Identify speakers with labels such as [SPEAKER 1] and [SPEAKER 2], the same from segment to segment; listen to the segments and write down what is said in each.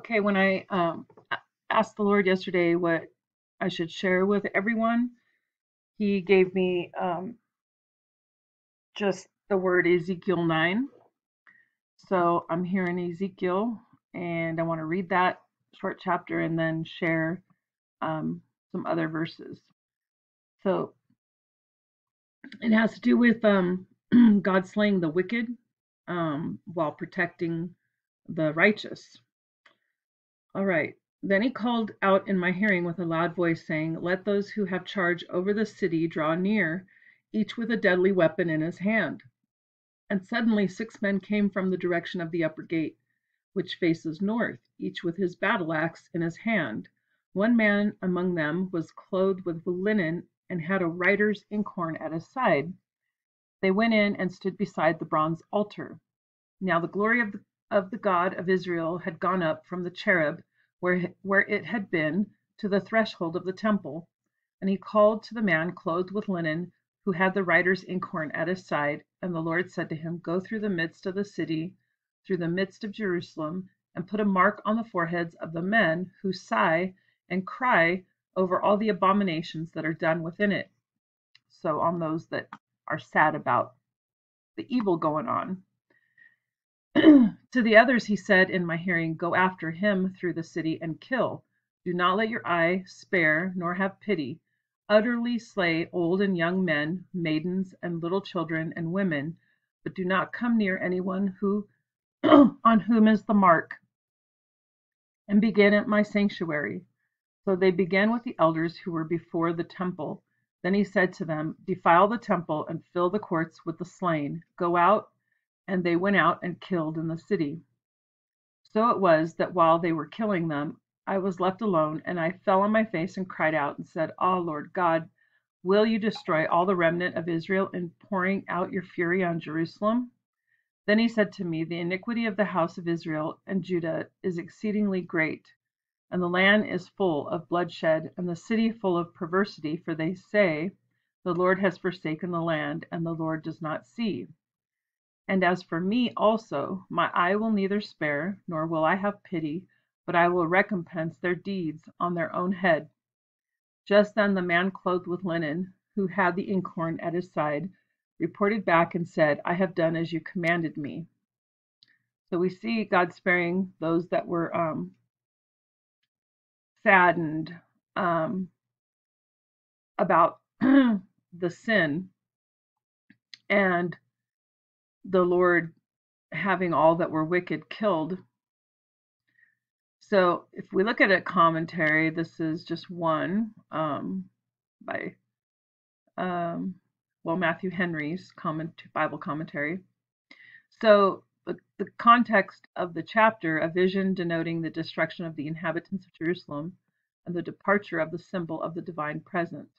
[SPEAKER 1] Okay, when I asked the Lord yesterday what I should share with everyone, He gave me just the word Ezekiel 9. So I'm here in Ezekiel, and I want to read that short chapter and then share some other verses. So it has to do with God slaying the wicked while protecting the righteous. All right. Then he called out in my hearing with a loud voice, saying, "Let those who have charge over the city draw near, each with a deadly weapon in his hand." And suddenly 6 men came from the direction of the upper gate, which faces north, each with his battle axe in his hand. One man among them was clothed with linen and had a writer's inkhorn at his side. They went in and stood beside the bronze altar. Now the glory of the God of Israel had gone up from the cherub where it had been to the threshold of the temple. And he called to the man clothed with linen, who had the writer's inkhorn at his side. And the Lord said to him, "Go through the midst of the city, through the midst of Jerusalem, and put a mark on the foreheads of the men who sigh and cry over all the abominations that are done within it." So on those that are sad about the evil going on. To the others he said in my hearing, "Go after him through the city and kill. Do not let your eye spare, nor have pity. Utterly slay old and young men, maidens, and little children and women, but do not come near anyone who on whom is the mark, and begin at my sanctuary." So they began with the elders who were before the temple. Then he said to them, "Defile the temple and fill the courts with the slain. Go out." And they went out and killed in the city. So it was that while they were killing them, I was left alone, and I fell on my face and cried out and said, "Ah, Lord God, will you destroy all the remnant of Israel in pouring out your fury on Jerusalem?" Then he said to me, "The iniquity of the house of Israel and Judah is exceedingly great, and the land is full of bloodshed, and the city full of perversity, for they say, 'The Lord has forsaken the land, and the Lord does not see.' And as for me also, my eye will neither spare, nor will I have pity, but I will recompense their deeds on their own head." Just then the man clothed with linen, who had the inkhorn at his side, reported back and said, "I have done as you commanded me." So we see God sparing those that were saddened about the sin, and the Lord having all that were wicked killed. So if we look at a commentary, this is just one by Matthew Henry's Bible commentary. So the context of the chapter, a vision denoting the destruction of the inhabitants of Jerusalem and the departure of the symbol of the divine presence.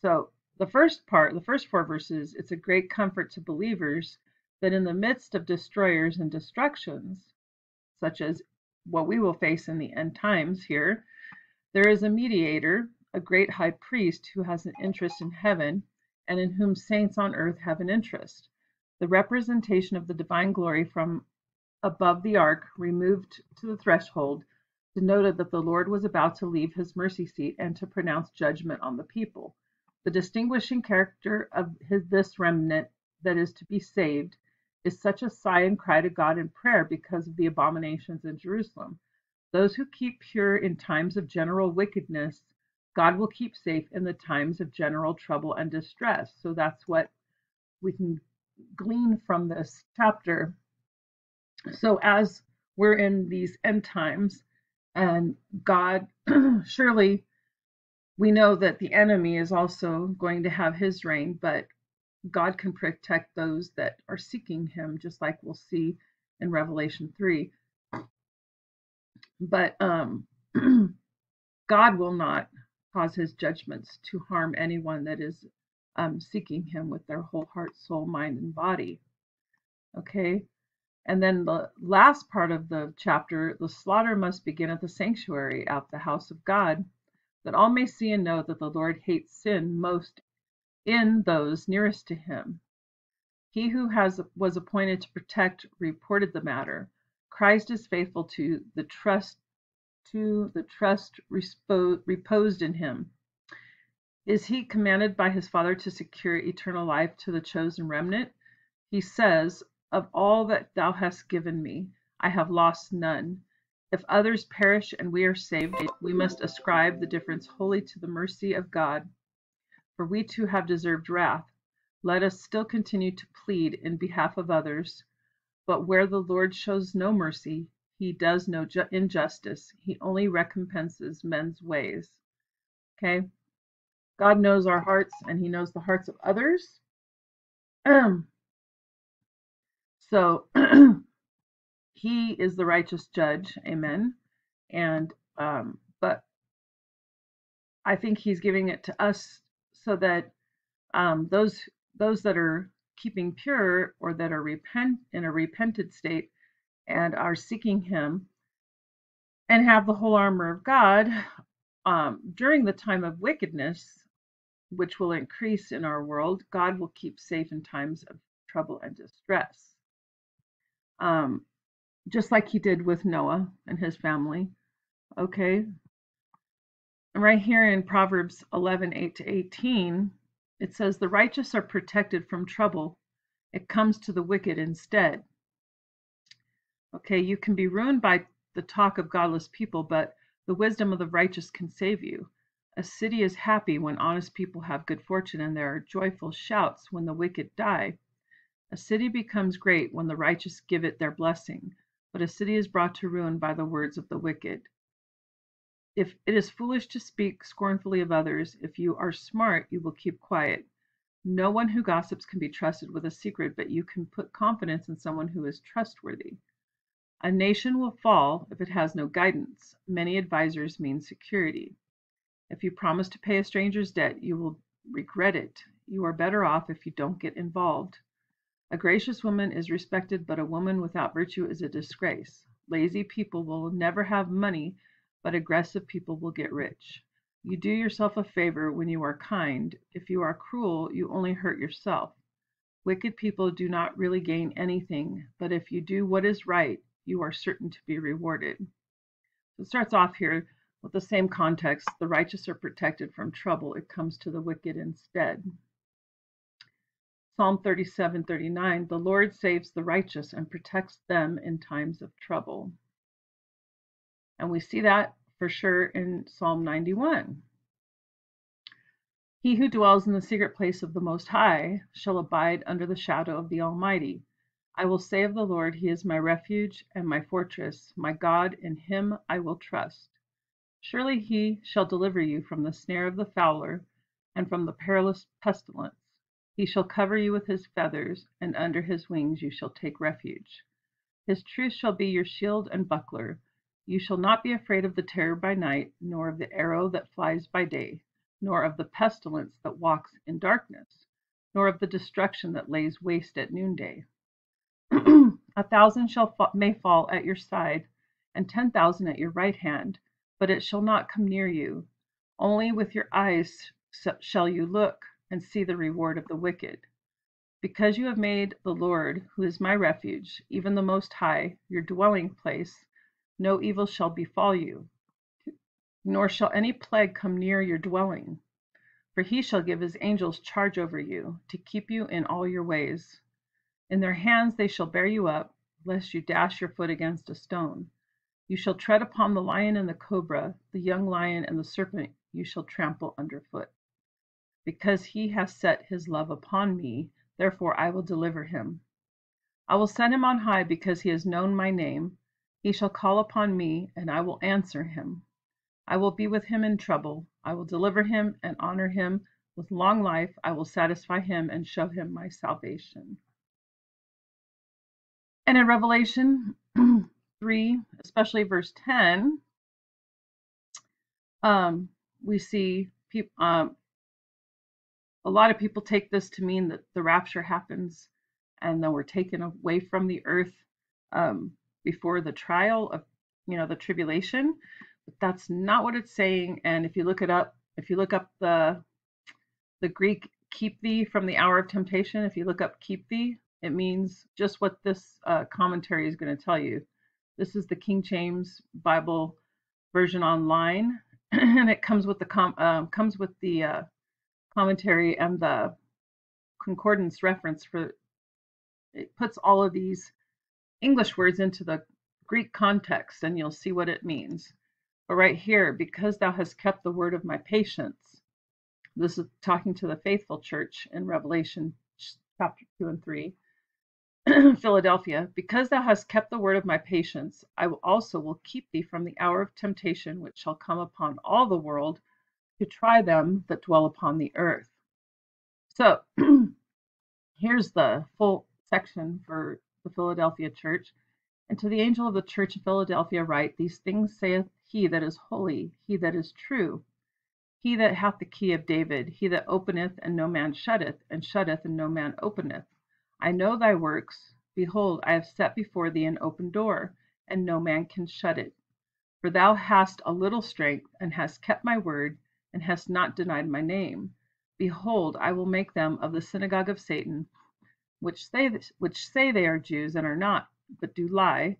[SPEAKER 1] So the first 4 verses, it's a great comfort to believers that in the midst of destroyers and destructions, such as what we will face in the end times here, there is a mediator, a great high priest who has an interest in heaven and in whom saints on earth have an interest. The representation of the divine glory from above the ark, removed to the threshold, denoted that the Lord was about to leave his mercy seat and to pronounce judgment on the people. The distinguishing character of this remnant that is to be saved is such a sigh and cry to God in prayer because of the abominations in Jerusalem. Those who keep pure in times of general wickedness, God will keep safe in the times of general trouble and distress. So that's what we can glean from this chapter. So as we're in these end times, and God, surely we know that the enemy is also going to have his reign, but God can protect those that are seeking him, just like we'll see in Revelation 3. But God will not cause his judgments to harm anyone that is seeking him with their whole heart, soul, mind, and body. Okay? And then the last part of the chapter, the slaughter must begin at the sanctuary, at the house of God, that all may see and know that the Lord hates sin most in those nearest to him. He who was appointed to protect reported the matter. Christ is faithful to the trust to the trust reposed in him. Is he commanded by his Father to secure eternal life to the chosen remnant? He says, "Of all that thou hast given me, I have lost none." If others perish and we are saved, we must ascribe the difference wholly to the mercy of God, for we too have deserved wrath. Let us still continue to plead in behalf of others. But where the Lord shows no mercy, he does no injustice. He only recompenses men's ways. Okay? God knows our hearts, and he knows the hearts of others. So he is the righteous judge. Amen. And but I think he's giving it to us so that those that are keeping pure, or that are in a repented state and are seeking him and have the whole armor of God during the time of wickedness, which will increase in our world, God will keep safe in times of trouble and distress. Just like he did with Noah and his family. Okay. And right here in Proverbs 11:8-18, it says, "The righteous are protected from trouble. It comes to the wicked instead." Okay, you can be ruined by the talk of godless people, but the wisdom of the righteous can save you. A city is happy when honest people have good fortune, and there are joyful shouts when the wicked die. A city becomes great when the righteous give it their blessing, but a city is brought to ruin by the words of the wicked. If it is foolish to speak scornfully of others, if you are smart, you will keep quiet. No one who gossips can be trusted with a secret, but you can put confidence in someone who is trustworthy. A nation will fall if it has no guidance. Many advisors mean security. If you promise to pay a stranger's debt, you will regret it. You are better off if you don't get involved. A gracious woman is respected, but a woman without virtue is a disgrace. Lazy people will never have money, but aggressive people will get rich. You do yourself a favor when you are kind. If you are cruel, you only hurt yourself. Wicked people do not really gain anything, but if you do what is right, you are certain to be rewarded. So it starts off here with the same context. The righteous are protected from trouble. It comes to the wicked instead. Psalm 37:39, "The Lord saves the righteous and protects them in times of trouble." And we see that for sure in Psalm 91. "He who dwells in the secret place of the Most High shall abide under the shadow of the Almighty. I will say of the Lord, he is my refuge and my fortress, my God, in him I will trust. Surely he shall deliver you from the snare of the fowler and from the perilous pestilence. He shall cover you with his feathers, and under his wings you shall take refuge. His truth shall be your shield and buckler. You shall not be afraid of the terror by night, nor of the arrow that flies by day, nor of the pestilence that walks in darkness, nor of the destruction that lays waste at noonday. 1,000 may fall at your side, and 10,000 at your right hand, but it shall not come near you. Only with your eyes shall you look and see the reward of the wicked. Because you have made the Lord, who is my refuge, even the Most High, your dwelling place, no evil shall befall you, nor shall any plague come near your dwelling. For he shall give his angels charge over you, to keep you in all your ways. In their hands they shall bear you up, lest you dash your foot against a stone. You shall tread upon the lion and the cobra, the young lion and the serpent you shall trample underfoot. Because he has set his love upon me, therefore I will deliver him. I will set him on high because he has known my name. He shall call upon me, and I will answer him. I will be with him in trouble. I will deliver him and honor him. With long life I will satisfy him and show him my salvation. And in Revelation 3, especially verse 10, we see a lot of people take this to mean that the rapture happens and then we're taken away from the earth before the trial of, the tribulation. But that's not what it's saying. And if you look up the Greek keep thee from the hour of temptation, if you look up keep thee, it means just what this commentary is going to tell you. This is the King James Bible version online, and it comes with the commentary and the concordance reference for. It puts all of these English words into the Greek context, and you'll see what it means. But right here, because thou hast kept the word of my patience, this is talking to the faithful church in Revelation chapter 2 and 3, Philadelphia, because thou hast kept the word of my patience, I also will keep thee from the hour of temptation which shall come upon all the world to try them that dwell upon the earth. So here's the full section for the Philadelphia church. And to the angel of the church of Philadelphia write, these things saith he that is holy, he that is true, he that hath the key of David, he that openeth and no man shutteth, and shutteth and no man openeth. I know thy works. Behold, I have set before thee an open door, and no man can shut it. For thou hast a little strength, and hast kept my word, and hast not denied my name. Behold, I will make them of the synagogue of Satan, which say they are Jews, and are not, but do lie.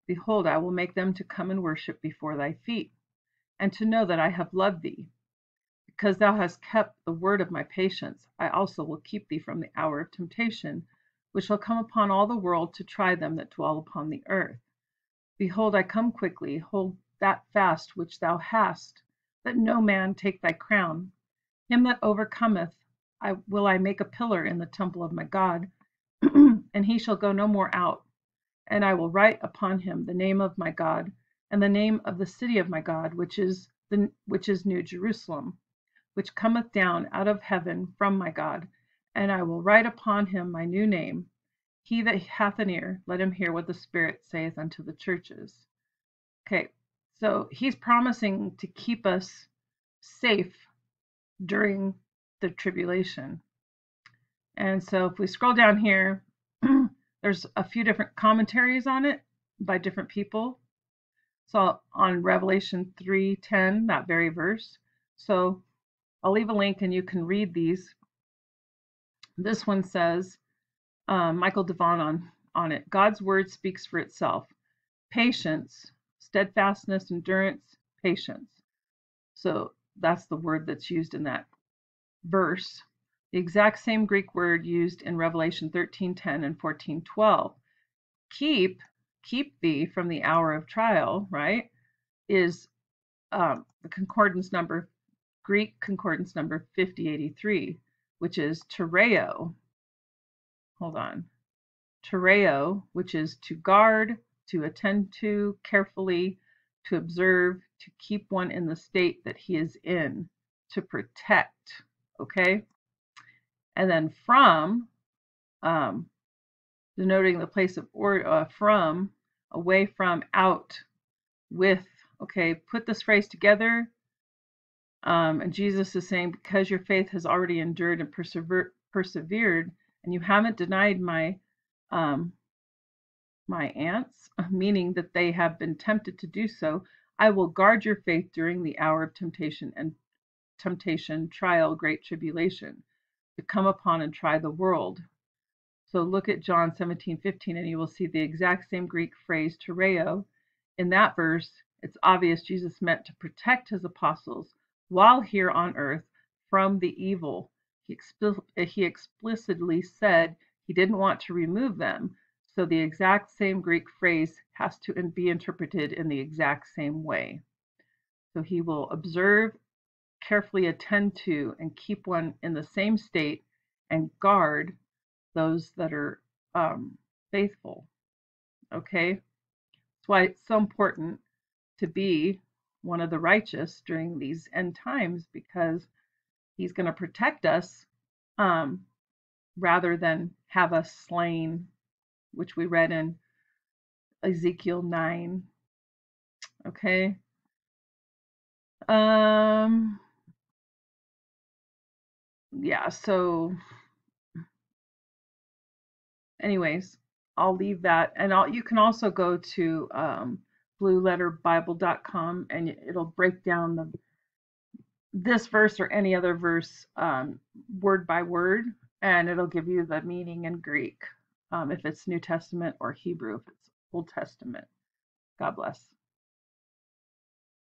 [SPEAKER 1] Behold, I will make them to come and worship before thy feet, and to know that I have loved thee. Because thou hast kept the word of my patience, I also will keep thee from the hour of temptation, which shall come upon all the world to try them that dwell upon the earth. Behold, I come quickly. Hold that fast which thou hast, that no man take thy crown. Him that overcometh will I make a pillar in the temple of my God, and he shall go no more out. And I will write upon him the name of my God, and the name of the city of my God, which is New Jerusalem, which cometh down out of heaven from my God, and I will write upon him my new name. He that hath an ear, let him hear what the Spirit saith unto the churches. Okay, so he's promising to keep us safe during the tribulation. And so if we scroll down here, there's a few different commentaries on it by different people. So on Revelation 3:10, that very verse. So I'll leave a link and you can read these. This one says, Michael Devon on it, God's word speaks for itself. Patience, steadfastness, endurance, patience. So that's the word that's used in that verse. The exact same Greek word used in Revelation 13:10 and 14:12. Keep thee from the hour of trial, right, is the concordance number, Greek concordance number 5083, which is tereo. Hold on. Tereo, which is to guard, to attend to, carefully, to observe, to keep one in the state that he is in, to protect, okay? And then from, denoting the place of from, away from, out, with, okay? Put this phrase together. And Jesus is saying, because your faith has already endured and persevered, and you haven't denied my ants, meaning that they have been tempted to do so, I will guard your faith during the hour of temptation, trial, great tribulation, to come upon and try the world. So look at John 17:15, and you will see the exact same Greek phrase, tereo. In that verse, it's obvious Jesus meant to protect his apostles while here on earth from the evil. He explicitly said he didn't want to remove them. So the exact same Greek phrase has to be interpreted in the exact same way. So he will observe, carefully attend to, and keep one in the same state and guard those that are faithful. Okay? That's why it's so important to be one of the righteous during these end times, because he's going to protect us rather than have us slain, which we read in Ezekiel 9. Okay. Yeah, so anyways, I'll leave that, and you can also go to blueletterbible.com, and it'll break down this verse or any other verse word by word, and it'll give you the meaning in Greek, if it's New Testament, or Hebrew if it's Old Testament. God bless.